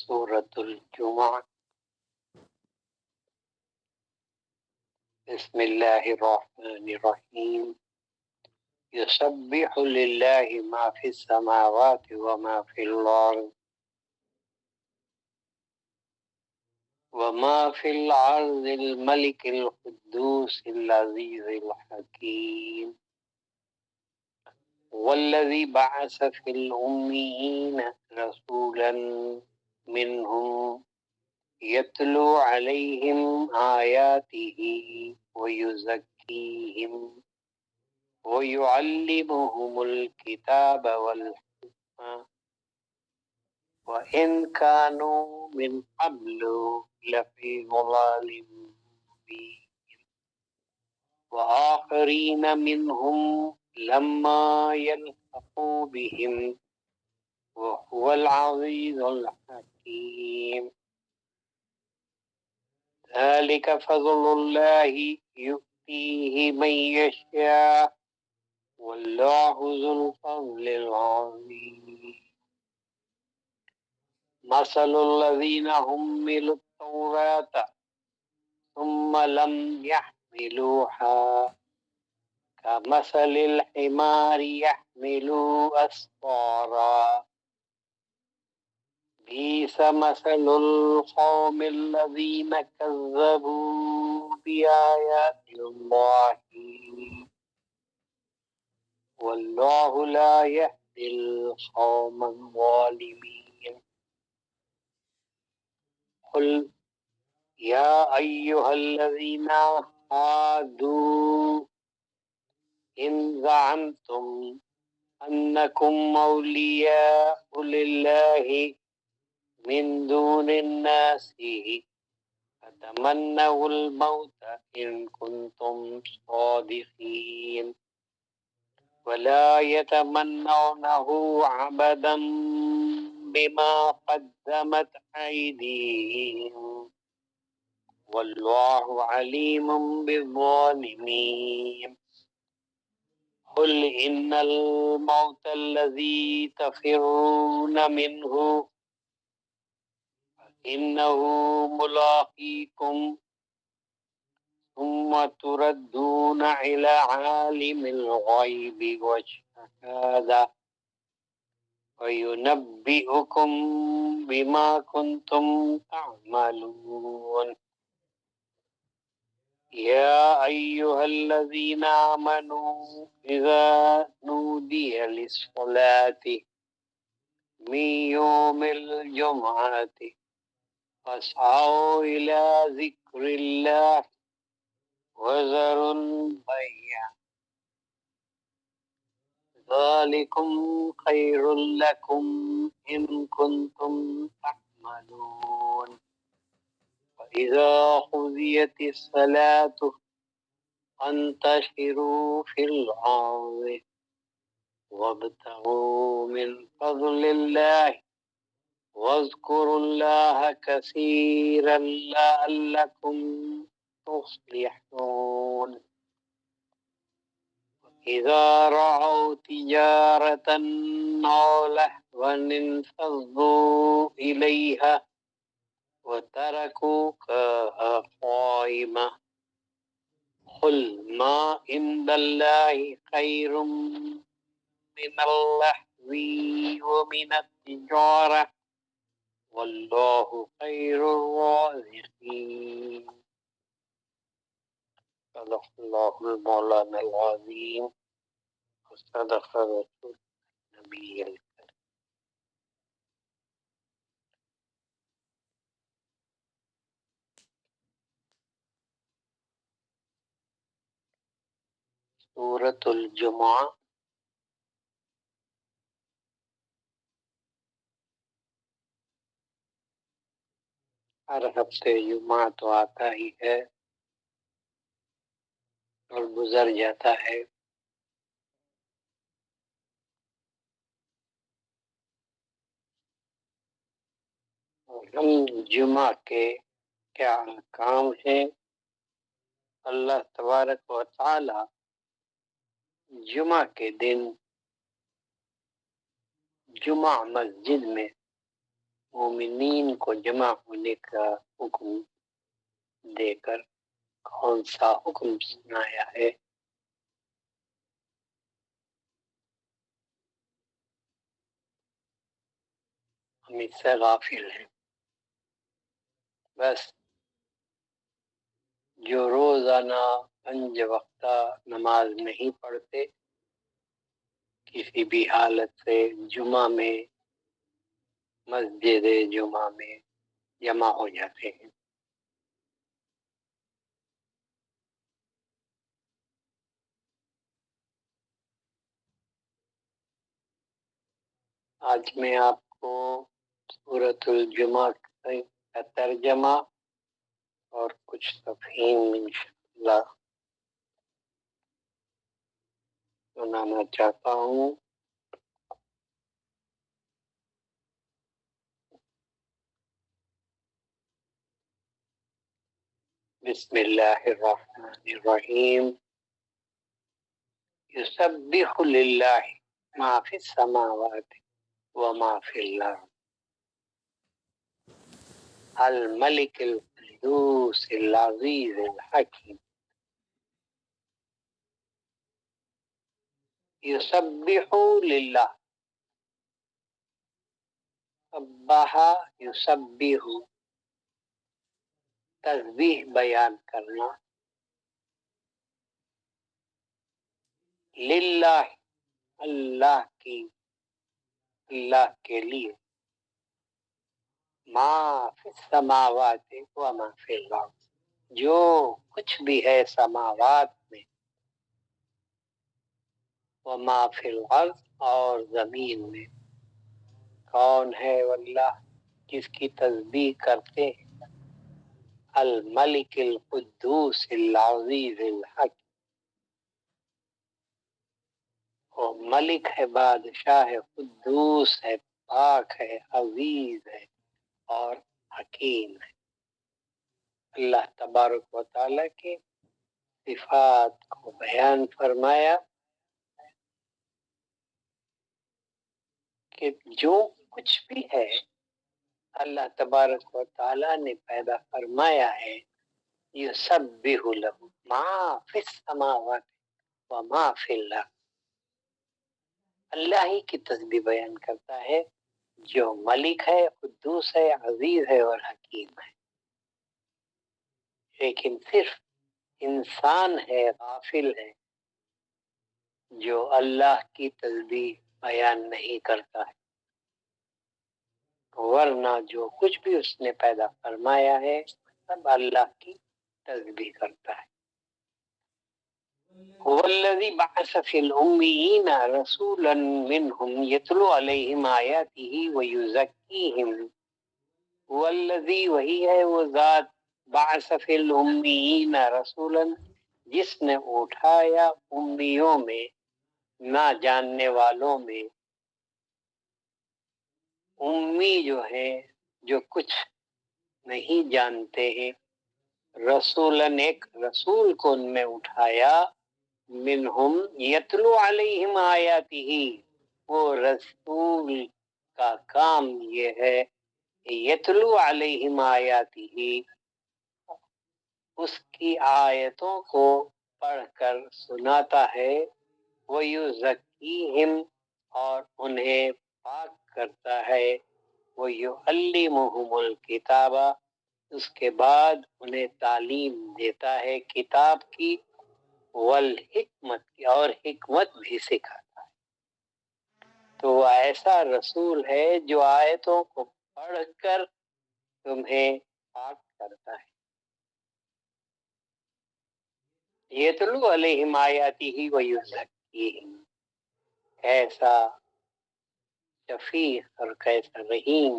سورة الجمعہ۔ بسم اللہ الرحمن الرحیم۔ یسبح للہ ما فی السماوات وما فی الارض وما فی الارض الملک القدوس العزیز الحکیم والذی بعث فی الأمیین رسولا منہم یتلو علیہم آیاتہ ویزکیہم ویعلمہم الکتاب والحکمہ وإن كانوا من قبل لفی ضلال مبین وآخرین منہم لما يلحقوا بهم وهو العزیز الحکیم ذلك فضل الله يؤتيه من يشاء والله ذو الفضل العظيم مثل الذين حملوا التوراة ثم لم يحملوها كمثل الحمار يحمل أسفارا بئس مثل القوم الذين كذبوا بآيات الله والله لا يهدي القوم الظالمين قل يا أيها الذين هادوا إن زعمتم أنكم أولياء لله من دون الناس فتمنوا الموت إن كنتم صادقين ولا يتمنونه أبدا بما قدمت أيديهم والله عليم بالظالمين قل إن الموت الذي تفرون منه إنه ملاقيكم ثم تردون إلى عالم الغيب والشهادة وينبئكم بما كنتم تعملون يا أيها الذين آمنوا إذا نودي للصلاة من يوم الجمعة فاسعوا إلى ذكر الله وذروا البيع ذلكم خير لكم إن كنتم تعملون وإذا قضيت الصلاة فانتشروا في الأرض وابتغوا من فضل الله واذكروا الله كثيرا لعلكم تفلحون إذا رأوا تجارة أو لهوا انفضوا إليها وتركوك قائما قل ما عند الله خير من اللهو ومن التجارة والله خير الرازقين صدق الله المولانا العظيم وصدق رسول النبي الكريم سورة الجمعہ ہر ہفتے جمعہ تو آتا ہی ہے اور گزر جاتا ہے، اور ہم جمعہ کے کیا کام ہیں، اللہ تبارک و تعالی جمعہ کے دن جمعہ مسجد میں مومنین کو جمع ہونے کا حکم دے کر کون سا حکم سنایا ہے؟ ہم اس سے غافل ہیں۔ بس جو روزانہ 5 وقتہ نماز نہیں پڑھتے، کسی بھی حالت سے جمعہ میں مسجد جمعہ میں جمع ہو جاتے ہیں۔ آج میں آپ کو سورۃ الجمعہ کا ترجمہ اور کچھ تفہیم انشاءاللہ سنانا چاہتا ہوں۔ بسم اللہ الرحمن الرحیم۔ یسبح للہ ما فی السماوات وما فی الارض الملک القدوس العزیز الحکیم۔ یسبح للہ، سبح یسبح، تسبیح بیان کرنا، للہ اللہ کی، اللہ کے لیے، ما فی السماوات وما فی الارض، جو کچھ بھی ہے سماوات میں، وما فی الارض اور زمین میں۔ کون ہے اللہ جس کی تسبیح کرتے ہیں؟ الملک القدوس العزیز الحکیم، وہ ملک ہے، بادشاہ ہے، قدوس ہے، پاک ہے، عزیز ہے اور حکیم ہے۔ اللہ تبارک و تعالیٰ کے صفات کو بیان فرمایا کہ جو کچھ بھی ہے اللہ تبارک و تعالیٰ نے پیدا فرمایا ہے، یسبح لہ ما فی السماوات وما فی الارض، اللہ ہی کی تسبیح بیان کرتا ہے، جو ملک ہے، قدوس ہے، عزیز ہے اور حکیم ہے۔ لیکن صرف انسان ہے، غافل ہے، جو اللہ کی تسبیح بیان نہیں کرتا ہے، ورنہ جو کچھ بھی اس نے پیدا فرمایا ہے سب اللہ کی تسبیح کرتا ہے۔ والذی بعث فی الأمیین رسولا منہم یتلو علیہم آیاتہ ویزکیہم، والذی وہی ہے وہ ذات، بعث فی الأمیین رسولا جس نے اٹھایا امیوں میں، نہ جاننے والوں میں، امی جو ہے جو کچھ نہیں جانتے ہیں، رسولاً ایک رسول کو ان میں اٹھایا، منہم یتلو علیہم آیاتہ، وہ رسول کا کام یہ ہے کہ یتلو علیہم آیاتہ، اس کی آیتوں کو پڑھ کر سناتا ہے، وَيُزَكِّيهِمْ اور انہیں پاک کرتا ہے، وَيُعَلِّمُهُمُ الْكِتَابَ اس کے بعد انہیں تعلیم دیتا ہے کتاب کی، والحکمت کی اور حکمت بھی سکھاتا ہے۔ تو وہ ایسا رسول ہے جو آیتوں کو پڑھ کر تمہیں پاک کرتا ہے۔ یتلو علیہم آیاتہ ویزکیہم، کیسا شفیع اور کیسا رحیم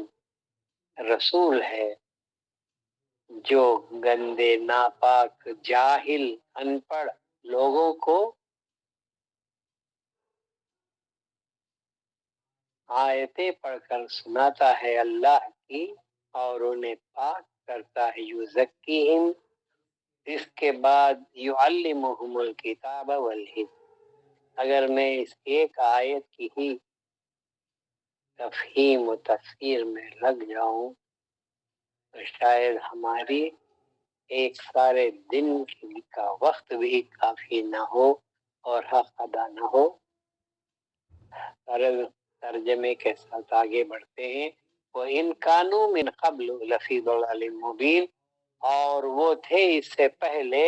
رسول ہے جو گندے، ناپاک، جاہل، ان پڑھ لوگوں کو آیتیں پڑھ کر سناتا ہے اللہ کی اور انہیں پاک کرتا ہے، یزکیہم، اس کے بعد یعلمہم الکتاب والحکمہ۔ اگر میں اس ایک آیت کی ہی تفہیم و تفسیر میں لگ جاؤں تو شاید ہماری ایک سارے دن کا وقت بھی کافی نہ ہو اور حق ادا نہ ہو۔ ترجمے کے ساتھ آگے بڑھتے ہیں۔ وَإِن كَانُوا مِن قَبْلُ لَفِي ضَلَالٍ مُبِينٍ، اور وہ تھے اس سے پہلے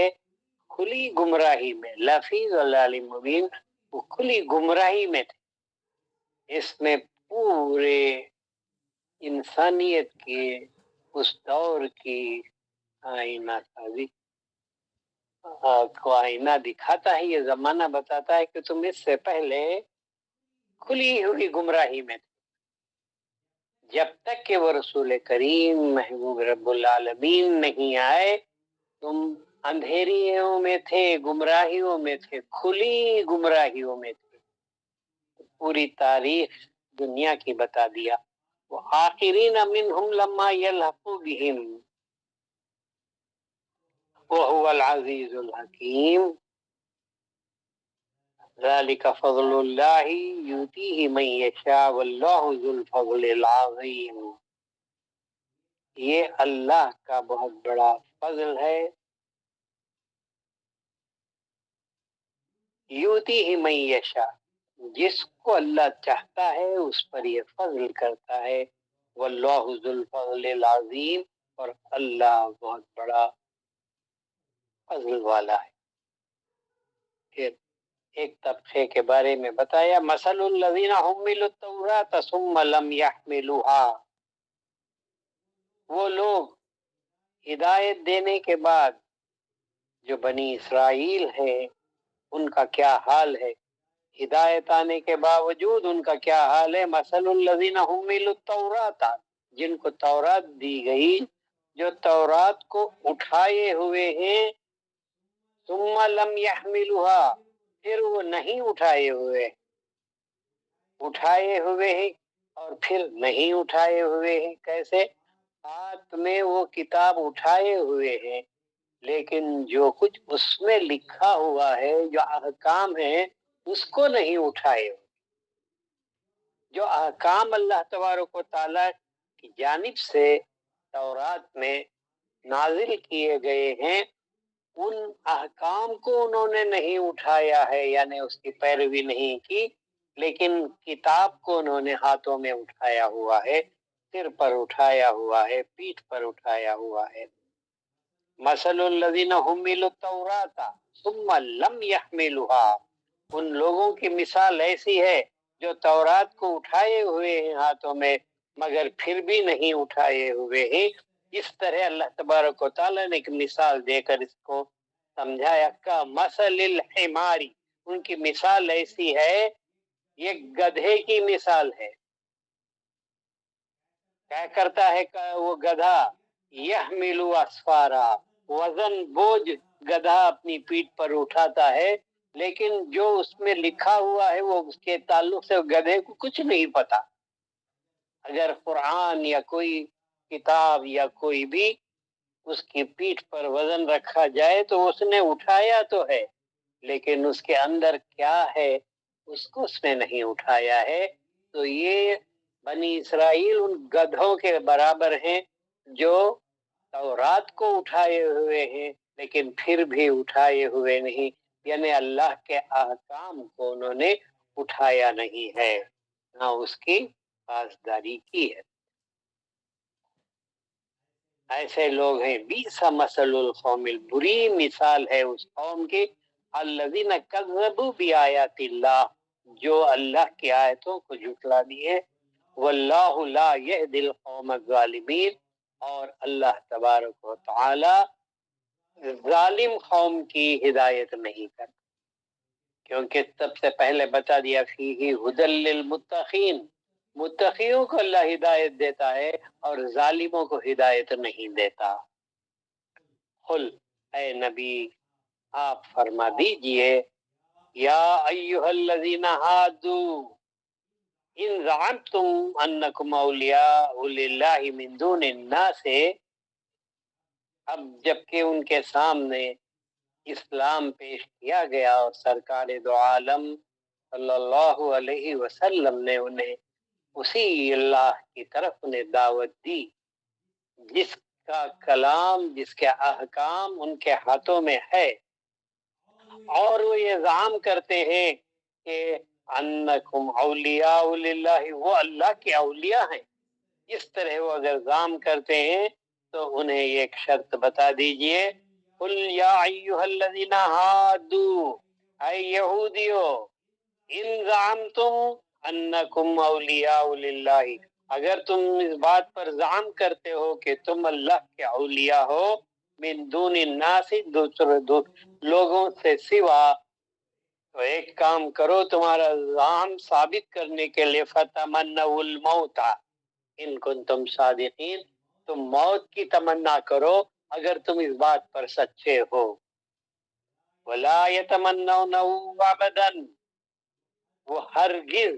کھلی گمراہی میں، لفی ضلال مبین، وہ کھلی گمراہی میں تھے۔ اس میں پورے انسانیت کے اس دور کی آئینہ سازی کو آئینہ دکھاتا ہے، یہ زمانہ بتاتا ہے کہ تم اس سے پہلے کھلی ہوئی گمراہی میں تھے، جب تک کہ وہ رسول کریم محبوب رب العالمین نہیں آئے تم اندھیریوں میں تھے، گمراہیوں میں تھے، کھلی گمراہیوں میں تھے۔ پوری تاریخ دنیا کی بتا دیا۔ وآخرین منہم لما یلحقوا بہم وہو العزیز الحکیم ذالک فضل اللہ یؤتیہ من یشاء واللہ ذو الفضل العظیم۔ یہ اللہ کا بہت بڑا فضل ہے، یؤتیہ من یشاء، جس کو اللہ چاہتا ہے اس پر یہ فضل کرتا ہے، واللہ ذو الفضل العظیم، اور اللہ بہت بڑا فضل والا ہے۔ پھر ایک طبقے کے بارے میں بتایا، مثل الذین حملوا التوراۃ ثم لم يحملوها، وہ لوگ ہدایت دینے کے بعد جو بنی اسرائیل ہیں ان کا کیا حال ہے، ہدایت آنے کے باوجود ان کا کیا حال ہے۔ مثل الذین حملوا التوراۃ، جن کو تورات دی گئی، جو تورات کو اٹھائے ہوئے ہیں، ثم لم يحملوها، پھر وہ نہیں اٹھائے ہوئے، اٹھائے ہوئے ہیں اور پھر نہیں اٹھائے ہوئے ہیں۔ کیسے؟ ہاتھ میں وہ کتاب اٹھائے ہوئے ہیں لیکن جو کچھ اس میں لکھا ہوا ہے، جو احکام ہیں، اس کو نہیں اٹھائے ہوئے۔ جو احکام اللہ تبارک و تعالیٰ کی جانب سے تورات میں نازل کیے گئے ہیں، ان احکام کو انہوں نے نہیں اٹھایا ہے، یعنی اس کی پیروی نہیں کی، لیکن کتاب کو انہوں نے ہاتھوں میں اٹھایا ہوا ہے، سر پر اٹھایا ہوا ہے، پیٹھ پر اٹھایا ہوا ہے۔ مثل الذین حملوا التوراۃ ثم لم يحملوها، ان لوگوں کی مثال ایسی ہے جو تورات کو اٹھائے ہوئے ہیں ہاتھوں میں مگر پھر بھی نہیں اٹھائے ہوئے ہیں۔ اس طرح اللہ تبارک و تعالیٰ نے ایک مثال دے کر اس کو سمجھایا کہ مثل الحماری، ان کی مثال ایسی ہے، یہ گدھے کی مثال ہے۔ کیا کرتا ہے کہ وہ گدھا، یحمل اسفارا، وزن بوجھ گدھا اپنی پیٹھ پر اٹھاتا ہے، لیکن جو اس میں لکھا ہوا ہے وہ اس کے تعلق سے گدھے کو کچھ نہیں پتا۔ اگر قرآن یا کوئی کتاب یا کوئی بھی اس کی پیٹھ پر وزن رکھا جائے تو اس نے اٹھایا تو ہے، لیکن اس کے اندر کیا ہے اس کو اس نے نہیں اٹھایا ہے۔ تو یہ بنی اسرائیل ان گدھوں کے برابر ہیں جو تورات کو اٹھائے ہوئے ہیں لیکن پھر بھی اٹھائے ہوئے نہیں، یعنی اللہ کے احکام کو انہوں نے اٹھایا نہیں ہے، نہ اس کی پاسداری کی ہے۔ ایسے لوگ ہیں، بیس مثل القوم، بری مثال ہے اس قوم کی، الذین کذبوا بآیات اللہ، جو اللہ کی آیتوں کو جھٹلا دیے، واللہ لا یہدی القوم الظالمین، اور اللہ تبارک و تعالی ظالم قوم کی ہدایت نہیں کرتا، کیونکہ سب سے پہلے بتا دیا فیہ ھدی للمتقین، متقیوں کو اللہ ہدایت دیتا ہے اور ظالموں کو ہدایت نہیں دیتا۔ قل، اے نبی آپ فرما دیجئے، یا ایہا الذین ہادوا ان زعمتم انکم اولیاء للہ من دون الناس، اب جبکہ ان کے سامنے اسلام پیش کیا گیا اور سرکار دو عالم صلی اللہ علیہ وسلم نے انہیں اسی اللہ کی طرف انہیں دعوت دی جس کا کلام، جس کے احکام ان کے ہاتھوں میں ہے، اور وہ یہ زعم کرتے ہیں کہ انکم اولیاء للہ، وہ اللہ کے اولیاء ہیں، اس طرح وہ اگر زعم کرتے ہیں تو انہیں ایک شرط بتا دیجئے، قل یا ایھا الذین ہادوا، اے یہودیو، ان زعمتم انکم اولیاء للہ، اگر تم اس بات پر زعم کرتے ہو کہ تم اللہ کے اولیاء ہو، من دون الناس، دوسرے لوگوں سے سوا، تو ایک کام کرو، تمہارا زعم ثابت کرنے کے لیے فتمنوا الموت ان کنتم صادقین، تم موت کی تمنا کرو اگر تم اس بات پر سچے ہو، ولا یتمنونه ابدا، وہ ہرگز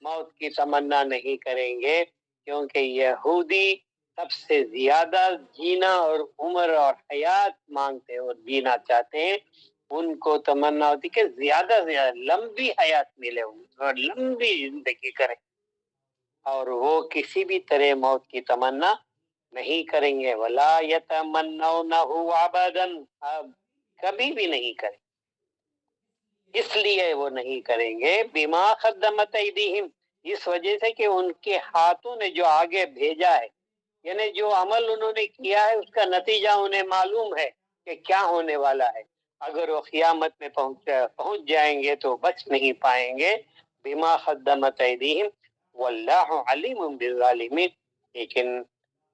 موت کی تمنا نہیں کریں گے، کیونکہ یہودی سب سے زیادہ جینا اور عمر اور حیات مانگتے ہیں اور جینا چاہتے ہیں، ان کو تمنا ہوتی کہ زیادہ سے زیادہ لمبی حیات ملے اور لمبی زندگی کریں، اور وہ کسی بھی طرح موت کی تمنا نہیں کریں گے، ولا یتمنونہ ابدا، اب کبھی بھی نہیں کریں، اس لیے وہ نہیں کریں گے، بما قدمت ایدیہم، اس وجہ سے کہ ان کے ہاتھوں نے جو آگے بھیجا ہے، یعنی جو عمل انہوں نے کیا ہے اس کا نتیجہ انہیں معلوم ہے کہ کیا ہونے والا ہے، اگر وہ قیامت میں پہنچ جائیں گے تو بچ نہیں پائیں گے، بما قدمت ایدیہم واللہ علیم بالظالمین، لیکن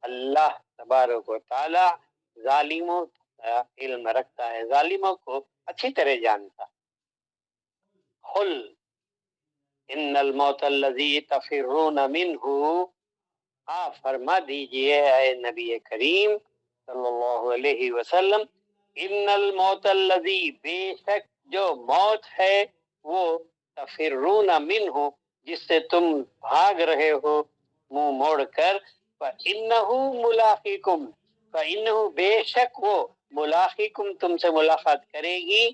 اللہ تبارک و تعالی ظالموں کا علم رکھتا ہے، ظالموں کو اچھی طرح جانتا ہے۔ قل ان الموت الذی تفرون منہ، آپ فرما دیجئے اے نبی کریم صلی اللہ علیہ وسلم، ان الموت الذی، بے شک جو موت ہے وہ، تفرون منہ، جس سے تم بھاگ رہے ہو منہ موڑ کر، فإنہ ملاقیکم، فإنہ، بے شک وہ، ملاقیکم، تم سے ملاقات کرے گی،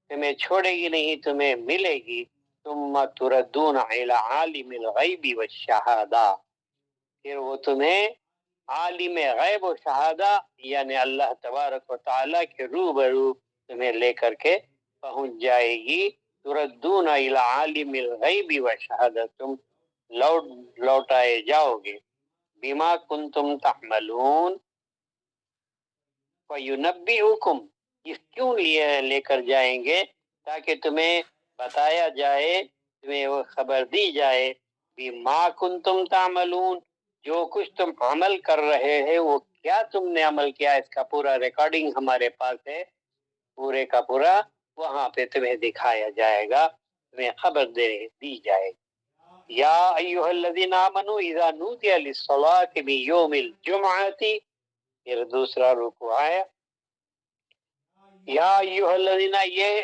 تمہیں چھوڑے گی نہیں، تمہیں ملے گی، ثم تردون الی عالم الغیب والشہادہ، پھر وہ تمہیں عالم غیب و شہادہ یعنی اللہ تبارک و تعالیٰ کے روبرو تمہیں لے کر کے پہنچ جائے گی، تردون الی عالم الغیب والشہادہ، تم لوٹائے جاؤ گے، بما کنتم تعملون، وَيُنَبِّئُكُمْ، اس کیوں لے کر جائیں گے، تاکہ تمہیں بتایا جائے، تمہیں وہ خبر دی جائے، بِمَا كُنْتُمْ تَعْمَلُونَ، جو کچھ تم عمل کر رہے ہیں وہ کیا تم نے عمل کیا، اس کا پورا ریکارڈنگ ہمارے پاس ہے، پورے کا پورا وہاں پہ تمہیں دکھایا جائے گا، تمہیں خبر دی جائے گی۔ یا ایھا الذین آمنوا اذا نودی للصلاۃ من یوم الجمعۃ، پھر دوسرا رکوع آیا، یا ایھا الذین، یہ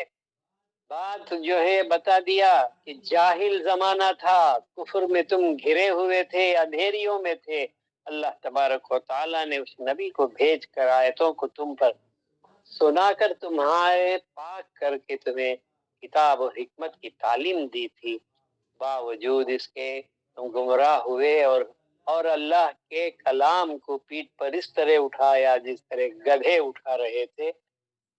بات جو ہے بتا دیا کہ جاہل زمانہ تھا، کفر میں تم گھرے ہوئے تھے، اندھیریوں میں تھے، اللہ تبارک و تعالیٰ نے اس نبی کو بھیج کر آیتوں کو تم پر سنا کر تمہارے پاک کر کے تمہیں کتاب و حکمت کی تعلیم دی تھی، باوجود اس کے تم گمراہ ہوئے اور اللہ کے کلام کو پیٹھ پر اس طرح اٹھایا جس طرح گدھے اٹھا رہے تھے،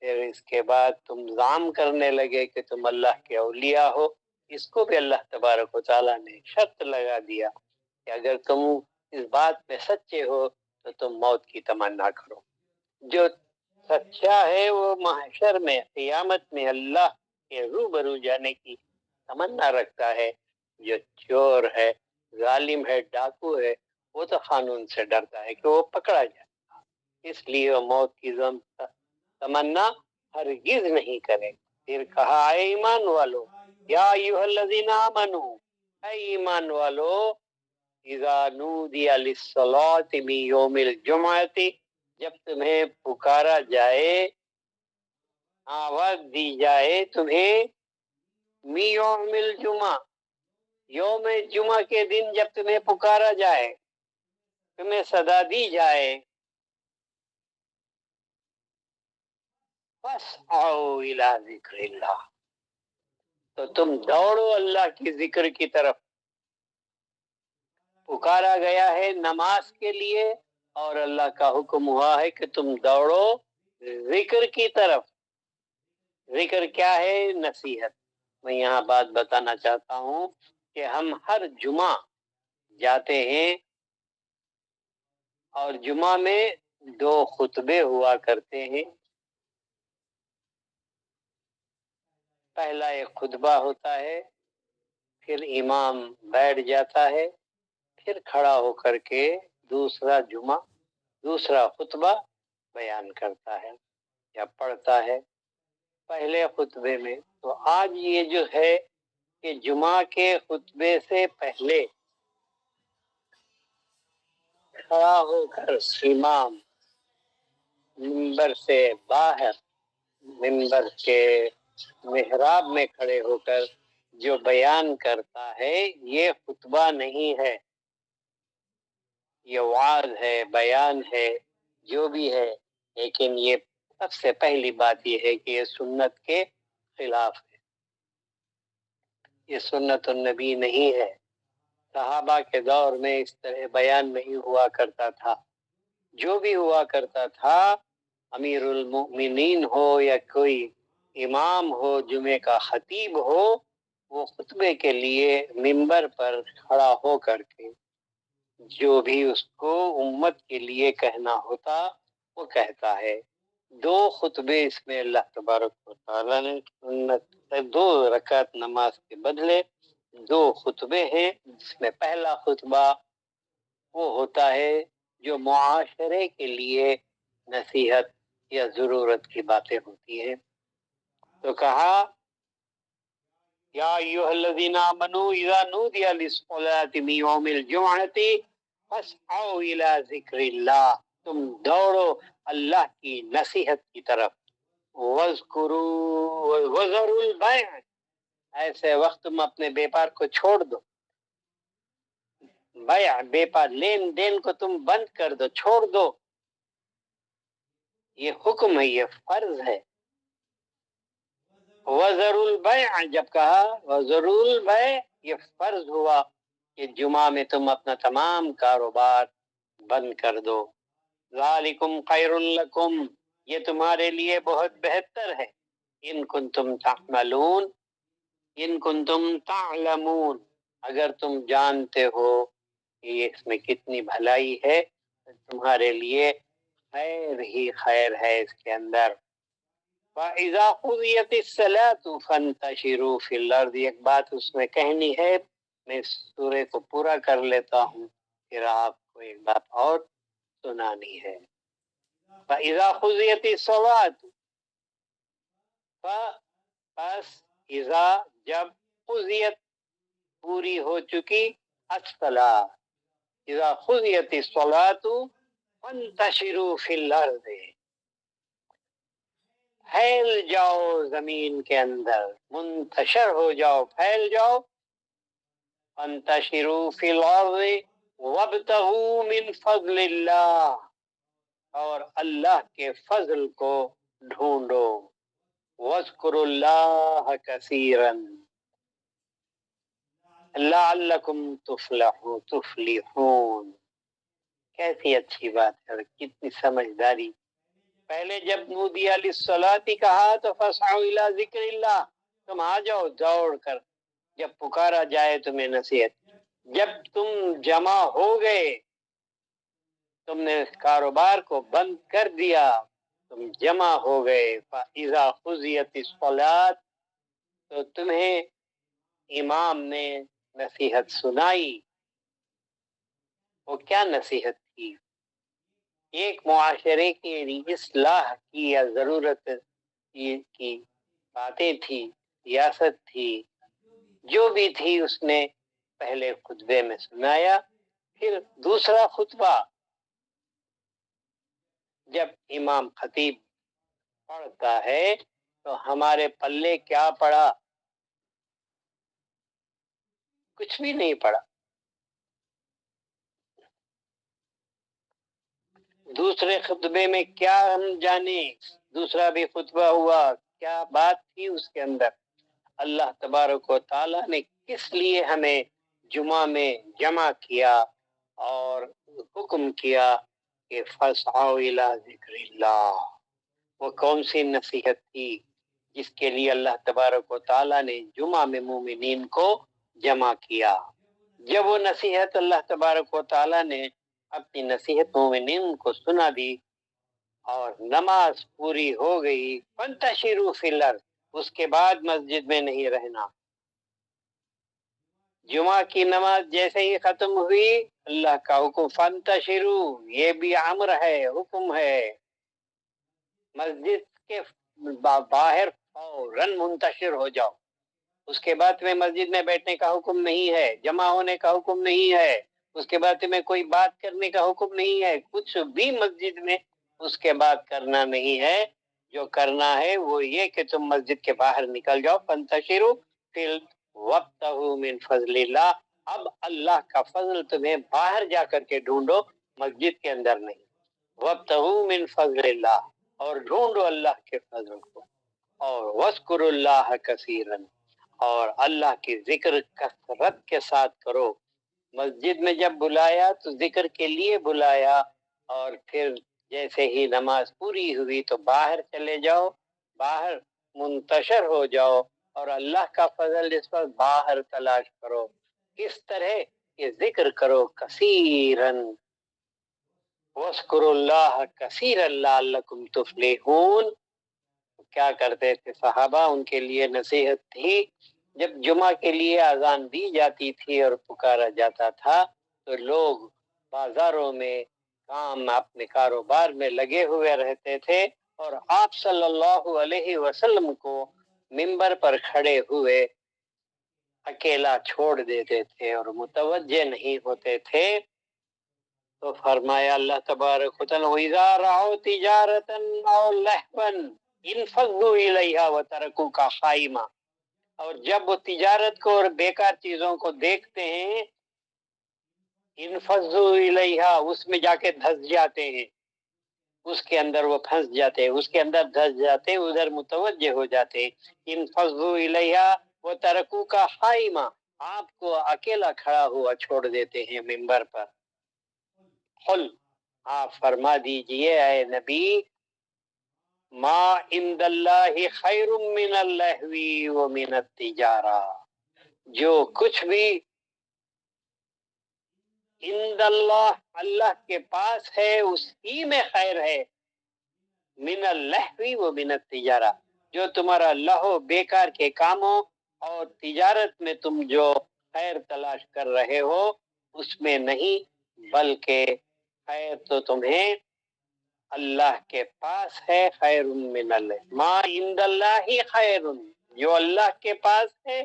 پھر اس کے بعد تم زعم کرنے لگے کہ تم اللہ کے اولیاء ہو، اس کو بھی اللہ تبارک و تعالیٰ نے شرط لگا دیا کہ اگر تم اس بات میں سچے ہو تو تم موت کی تمنا کرو، جو سچا ہے وہ محشر میں، قیامت میں اللہ کے روبرو جانے کی تمنا رکھتا ہے، جو چور ہے، ظالم ہے، ڈاکو ہے، وہ تو قانون سے ڈرتا ہے کہ وہ پکڑا جائے، اس لیے وہ موت کی تمنا ہرگز نہیں کرے۔ پھر کہا اے ایمان والو، یا ایھا الذین آمنو، اے ایمان والو، اذا نودی للصلاۃ من یوم الجمعۃ، جب تمہیں پکارا جائے، آواز دی جائے تمہیں، من یوم الجمعہ، یوم جمعہ کے دن جب تمہیں پکارا جائے، تمہیں صدا دی جائے، فاسعوا الی ذکر اللہ، تو تم دوڑو اللہ کی ذکر کی طرف، پکارا گیا ہے نماز کے لیے اور اللہ کا حکم ہوا ہے کہ تم دوڑو ذکر کی طرف۔ ذکر کیا ہے؟ نصیحت۔ میں یہاں بات بتانا چاہتا ہوں کہ ہم ہر جمعہ جاتے ہیں اور جمعہ میں 2 خطبے ہوا کرتے ہیں۔ پہلا ایک خطبہ ہوتا ہے، پھر امام بیٹھ جاتا ہے، پھر کھڑا ہو کر کے دوسرا خطبہ بیان کرتا ہے یا پڑھتا ہے پہلے خطبے میں۔ تو آج یہ جو ہے کہ جمعہ کے خطبے سے پہلے کھڑا ہو کر امام منبر سے باہر، منبر کے محراب میں کھڑے ہو کر جو بیان کرتا ہے یہ خطبہ نہیں ہے، یہ وعظ ہے، بیان ہے، جو بھی ہے، لیکن یہ سب سے پہلی بات یہ ہے کہ یہ سنت کے خلاف ہے، یہ سنت النبی نہیں ہے۔ صحابہ کے دور میں اس طرح بیان نہیں ہوا کرتا تھا۔ جو بھی ہوا کرتا تھا، امیر المؤمنین ہو یا کوئی امام ہو، جمعے کا خطیب ہو، وہ خطبے کے لیے منبر پر کھڑا ہو کر کے جو بھی اس کو امت کے لیے کہنا ہوتا وہ کہتا ہے۔ 2 خطبے اس میں اللہ تبارک و تعالیٰ نے سنت 2 رکعت نماز کے بدلے 2 خطبے ہیں، جس میں پہلا خطبہ وہ ہوتا ہے جو معاشرے کے لیے نصیحت یا ضرورت کی باتیں ہوتی ہیں۔ تو کہا یا ایھا الذین آمنوا اذا نودی للصلاۃ من یوم الجمعۃ فاسعوا الی ذکر اللہ، تم دوڑو اللہ کی نصیحت کی طرف۔ وذروا البیع، ایسے وقت تم اپنے بیپار کو چھوڑ دو، بیع بیپار لین دین کو تم بند کر دو، چھوڑ دو۔ یہ حکم ہے، یہ فرض ہے۔ وذروا البیع جب کہا وذروا البیع، یہ فرض ہوا کہ جمعہ میں تم اپنا تمام کاروبار بند کر دو۔ ذالکم خیر لکم، یہ تمہارے لیے بہت بہتر ہے۔ ان کنتم تعملون، ان کنتم تعلمون، اگر تم جانتے ہو کہ اس میں کتنی بھلائی ہے، تمہارے لیے خیر ہی خیر ہے اس کے اندر۔ فَإِذَا قُضِيَتِ الصَّلَاةُ فَانتَشِرُوا فِي الْأَرْضِ، ایک بات اس میں کہنی ہے، میں اس سورے کو پورا کر لیتا ہوں، پھر آپ کو ایک بات اور سنانی ہے۔ فَإِذَا قُضِيَتِ الصَّلَاةُ، پس اذا جب قضیت پوری ہو چکی، الصلاۃ، اذا قضیت الصلاۃ فانتشروا فی الارض، پھیل جاؤ زمین کے اندر، منتشر ہو جاؤ، پھیل جاؤ۔ فانتشروا فی الارض وابتغوا من فضل اللہ، اور اللہ کے فضل کو ڈھونڈو۔ واذکروا اللہ کثیرا لعلکم تفلحون۔ کیسی اچھی بات ہے، کتنی سمجھداری۔ پہلے جب نودی للصلاۃ کہا تو فاسعوا الی ذکر اللہ، تم آ جاؤ دوڑ کر، جب پکارا جائے تمہیں نصیحت۔ جب تم جمع ہو گئے، تم نے کاروبار کو بند کر دیا، تم جمع ہو گئے، فاذا قضیت الصلاۃ، تو تمہیں امام نے نصیحت سنائی۔ وہ کیا نصیحت تھی؟ ایک معاشرے کی اصلاح کی یا ضرورت کی باتیں تھی، سیاست تھی، جو بھی تھی اس نے پہلے خطبے میں سنایا۔ پھر دوسرا خطبہ جب امام خطیب پڑھتا ہے تو ہمارے پلے کیا پڑا؟ کچھ بھی نہیں پڑا۔ دوسرے خطبے میں کیا ہم جانے؟ دوسرا بھی خطبہ ہوا، کیا بات تھی اس کے اندر؟ اللہ تبارک و تعالیٰ نے کس لیے ہمیں جمعہ میں جمع کیا، اور حکم کیا کہ فَاسْعَوْا إِلَىٰ ذِكْرِ اللَّهِ۔ وہ کون سی نصیحت تھی جس کے لیے اللہ تبارک و تعالیٰ نے جمعہ میں مومنین کو جمع کیا؟ جب وہ نصیحت اللہ تبارک و تعالیٰ نے اپنی نصیحت مومنین کو سنا دی اور نماز پوری ہو گئی، فَانْتَشِرُوا فِي الْأَرْضِ، اس کے بعد مسجد میں نہیں رہنا۔ جمعہ کی نماز جیسے ہی ختم ہوئی، اللہ کا حکم فَانْتَشِرُوا، یہ بھی امر ہے، حکم ہے، مسجد کے باہر فوراً منتشر ہو جاؤ۔ اس کے بعد تمہیں مسجد میں بیٹھنے کا حکم نہیں ہے، جمع ہونے کا حکم نہیں ہے، اس کے بعد تمہیں کوئی بات کرنے کا حکم نہیں ہے، کچھ بھی مسجد میں اس کے بعد کرنا نہیں ہے۔ جو کرنا ہے وہ یہ کہ تم مسجد کے باہر نکل جاؤ، فَانْتَشِرُوا فِي وَابْتَغُوا مِنْ فَضْلِ اللَّهِ، اب اللہ کا فضل تمہیں باہر جا کر کے ڈھونڈو، مسجد کے اندر نہیں۔ وَابْتَغُوا مِنْ فَضْلِ اللَّهِ، اور ڈھونڈو اللہ کے فضل کو، اور وَاذْكُرُوا اللَّهَ كَثِيرًا، اور اللہ کی ذکر کثرت کے ساتھ کرو۔ مسجد میں جب بلایا تو ذکر کے لیے بلایا، اور پھر جیسے ہی نماز پوری ہوئی تو باہر چلے جاؤ، باہر منتشر ہو جاؤ، اور اللہ کا فضل اس پر باہر تلاش کرو۔ کس طرح؟ کہ ذکر کرو کثیراً، وَاذْكُرُوا اللَّهَ كَثِيرًا لَعَلَّكُمْ تُفْلِحُونَ۔ کیا کرتے تھے صحابہ؟ ان کے لیے نصیحت تھی، جب جمعہ کے لیے اذان دی جاتی تھی اور پکارا جاتا تھا تو لوگ بازاروں میں کام اپنے کاروبار میں لگے ہوئے رہتے تھے، اور آپ صلی اللہ علیہ وسلم کو منبر پر کھڑے ہوئے اکیلا چھوڑ دیتے تھے اور متوجہ نہیں ہوتے تھے۔ تو فرمایا اللہ تبارک و تعالیٰ وَإِذَا رَأَوْا تِجَارَةً أَوْ لَهْوًا انفضوا الیہا وترکوک قائما، اور جب وہ تجارت کو اور بیکار چیزوں کو دیکھتے ہیں، انفضوا الیہا، اس میں جا کے دھس جاتے ہیں، اس کے اندر وہ پھنس جاتے ہیں، اس کے اندر دھس جاتے، ادھر متوجہ ہو جاتے۔ انفضوا الیہا وترکوک قائما، آپ کو اکیلا کھڑا ہوا چھوڑ دیتے ہیں منبر پر۔ قل، آپ فرما دیجئے اے نبی، ما عند اللہ خیر من اللہو ومن التجارہ، جو کچھ بھی عند اللہ، اللہ کے پاس ہے، اسی میں خیر ہے، من اللہو ومن التجارہ، جو تمہارا لہو بیکار کے کاموں اور تجارت میں تم جو خیر تلاش کر رہے ہو اس میں نہیں، بلکہ خیر تو تمہیں اللہ کے پاس ہے، خیر من اللہ، ما عند اللہ خیر، جو اللہ کے پاس ہے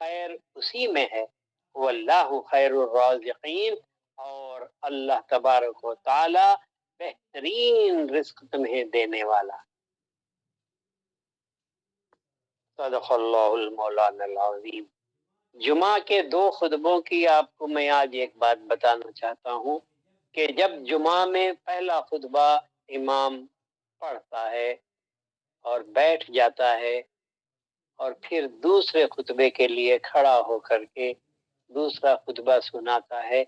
خیر اسی میں ہے، واللہ خیر الرازقین، اور اللہ تبارک و تعالی بہترین رزق تمہیں دینے والا۔ صدق اللہ المولانا العظیم۔ جمعہ کے 2 خطبوں کی آپ کو میں آج ایک بات بتانا چاہتا ہوں کہ جب جمعہ میں پہلا خطبہ امام پڑھتا ہے اور بیٹھ جاتا ہے اور پھر دوسرے خطبے کے لیے کھڑا ہو کر کے دوسرا خطبہ سناتا ہے،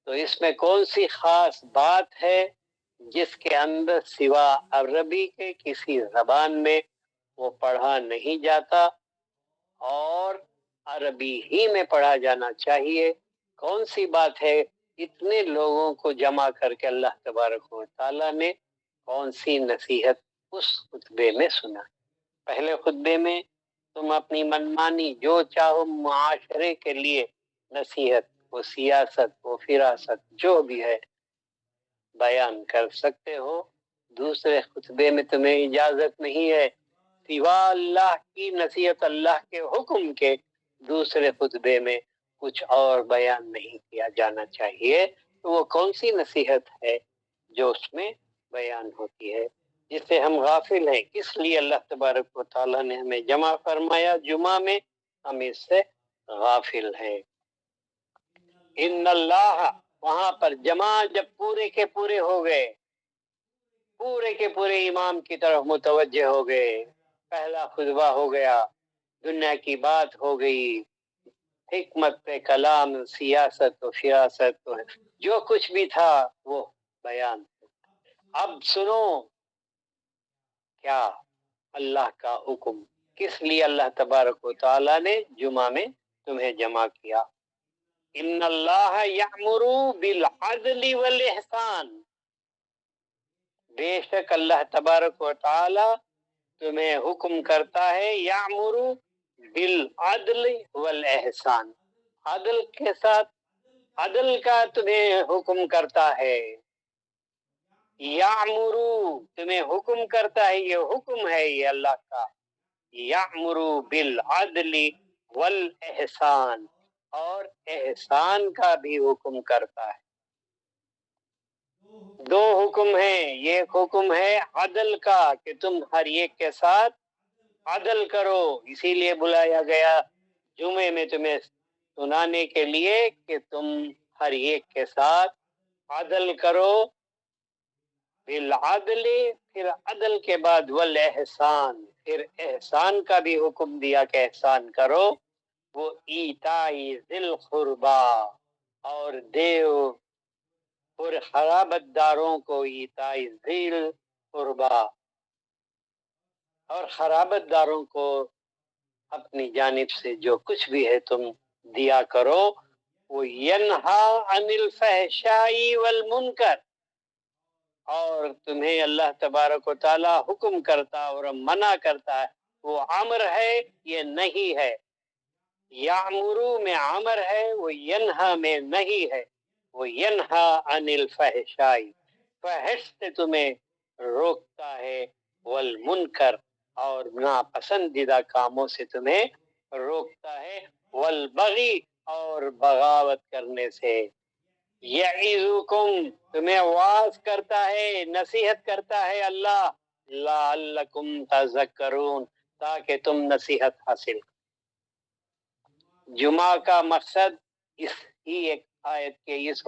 تو اس میں کون سی خاص بات ہے جس کے اندر سوا عربی کے کسی زبان میں وہ پڑھا نہیں جاتا اور عربی ہی میں پڑھا جانا چاہیے؟ کون سی بات ہے؟ اتنے لوگوں کو جمع کر کے اللہ تبارک و تعالیٰ نے کون سی نصیحت اس خطبے میں سنا؟ پہلے خطبے میں تم اپنی منمانی جو چاہو معاشرے کے لیے نصیحت، وہ سیاست، وہ فراست، جو بھی ہے بیان کر سکتے ہو۔ دوسرے خطبے میں تمہیں اجازت نہیں ہے سوا اللہ کی نصیحت، اللہ کے حکم کے، دوسرے خطبے میں کچھ اور بیان نہیں کیا جانا چاہیے۔ تو وہ کون سی نصیحت ہے جو اس میں بیان ہوتی ہے جس سے ہم غافل ہیں؟ کس لیے اللہ تبارک و تعالیٰ نے ہمیں جمع فرمایا جمعہ میں؟ ہم اس سے غافل ہیں۔ ان اللہ، وہاں پر جمع جب پورے کے پورے ہو گئے، پورے کے پورے امام کی طرف متوجہ ہو گئے، پہلا خطبہ ہو گیا، دنیا کی بات ہو گئی، حکمت پہ کلام، سیاست و فراست و جو کچھ بھی تھا وہ بیان. اب سنو کیا اللہ کا حکم، کس لیے اللہ تبارک و تعالی نے جمعہ میں تمہیں جمع کیا. ان اللہ یأمر بالعدل والاحسان، بے شک اللہ تبارک و تعالی تمہیں حکم کرتا ہے، یأمر بالعدل والاحسان، عدل کے ساتھ، عدل کا تمہیں حکم کرتا ہے. یأمر تمہیں حکم کرتا ہے، یہ حکم ہے یہ اللہ کا. یأمر بالعدل والاحسان، اور احسان کا بھی حکم کرتا ہے. دو حکم ہیں، یہ ایک حکم ہے عدل کا کہ تم ہر ایک کے ساتھ عدل کرو، اسی لیے بلایا گیا جمعے میں تمہیں سنانے کے لیے کہ تم ہر ایک کے ساتھ عدل کرو. بالعدل، پھر عدل کے بعد والاحسان، پھر احسان کا بھی حکم دیا کہ احسان کرو. وہ ایتائی ذی القربا، اور دیو اور خرابت داروں کو، ایتائی ذی القربا، اور خرابت داروں کو اپنی جانب سے جو کچھ بھی ہے تم دیا کرو. وہ ینہا عن الفحشاء والمنکر، اور تمہیں اللہ تبارک و تعالی حکم کرتا اور منع کرتا ہے. وہ امر ہے، یہ نہیں ہے. یامرو میں امر ہے، وہ ینہا میں نہیں ہے. وہ ینہا عن الفحشاء، فحش سے تمہیں روکتا ہے، والمنکر، اور ناپسندیدہ کاموں سے تمہیں روکتا ہے، والبغی، اور بغاوت کرنے سے. یعظکم، تمہیں واعظ کرتا ہے، نصیحت کرتا ہے اللہ، لعلکم تذکرون، تاکہ تم نصیحت حاصل. جمعہ کا مقصد اس ہی ایک آیت کے اس